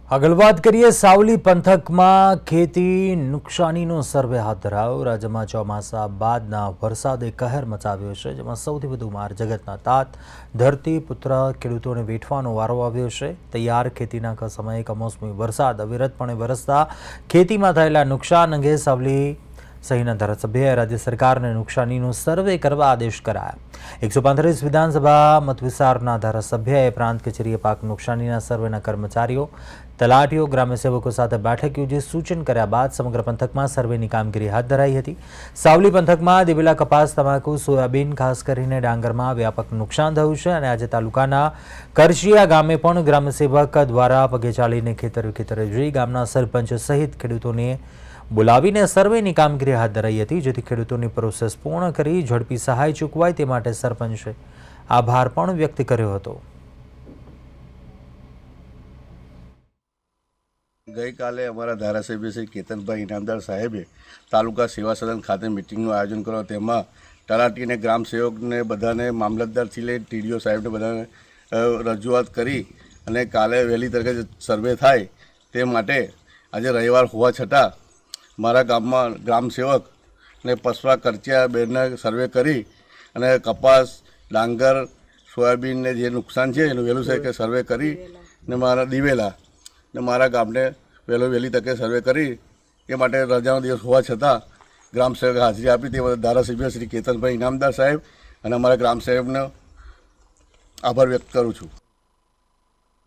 આગળ વાત કરીએ સાવલી પંથકમાં ખેતી નુકસાનીનો સર્વે હાથ ધરાયો। રાજ્યમાં ચોમાસા બાદના વરસાદે કહેર મચાવ્યો છે, જેમાં સૌથી વધુ માર જગતના તાત ધરતીપુત્ર ખેડૂતોને વેઠવાનો વારો આવ્યો છે। તૈયાર ખેતીના સમયે કમોસમી વરસાદ અવિરતપણે વરસતા ખેતીમાં થયેલા નુકસાન અંગે સાવલી સહિતના ધારાસભ્યએ રાજ્ય સરકારને નુકસાનીનો સર્વે કરવા આદેશ કરાયા। 135 વિધાનસભા મતવિસ્તારના ધારાસભ્યએ પ્રાંત કચેરીએ પાક નુકસાનીના સર્વેના કર્મચારીઓ, તલાટીઓ, ગ્રામ્ય સેવકો સાથે બેઠક યોજી સૂચન કર્યા બાદ સમગ્ર પંથકમાં સર્વેની કામગીરી હાથ ધરાઈ હતી। સાવલી પંથકમાં દિવેલા, કપાસ, તમાકુ, સોયાબીન, ખાસ કરીને ડાંગરમાં વ્યાપક નુકસાન થયું છે અને આજે તાલુકાના કરશિયા ગામે પણ ગ્રામ્ય સેવક દ્વારા પગે ચાલીને ખેતરે જઈ ગામના સરપંચ સહિત ખેડૂતોને બોલાવીને સર્વેની કામગીરી હાથ ધરાઈ હતી, જેથી ખેડૂતોની પ્રોસેસ પૂર્ણ કરી ઝડપી સહાય ચૂકવાય તે માટે સરપંચે આભાર પણ વ્યક્ત કર્યો હતો। ગઈકાલે અમારા ધારાસભ્ય શ્રી કેતનભાઈ ઇનામદાર સાહેબે તાલુકા સેવા સદન ખાતે મિટિંગનું આયોજન કર્યું। તેમાં તલાટી અને ગ્રામ સેવકને બધાને મામલતદારથી લઈ ટીડીઓ સાહેબને બધાને રજૂઆત કરી અને કાલે વહેલી તરીકે સર્વે થાય તે માટે આજે રવિવાર હોવા છતાં મારા ગામમાં ગ્રામ સેવક ને પસવા કરચિયા બેનને સર્વે કરી અને કપાસ, ડાંગર, સોયાબીનને જે નુકસાન છે એનું વહેલું છે કે સર્વે કરી ને મારા દિવેલા ને મારા ગામને વહેલી તકે સર્વે કરી એ માટે રજાનો દિવસ હોવા છતાં ગ્રામ સેવકે હાજરી આપી તે બદલ ધારાસભ્ય શ્રી કેતનભાઈ ઇનામદાર સાહેબ અને અમારા ગ્રામ સેવકનો આભાર વ્યક્ત કરું છું।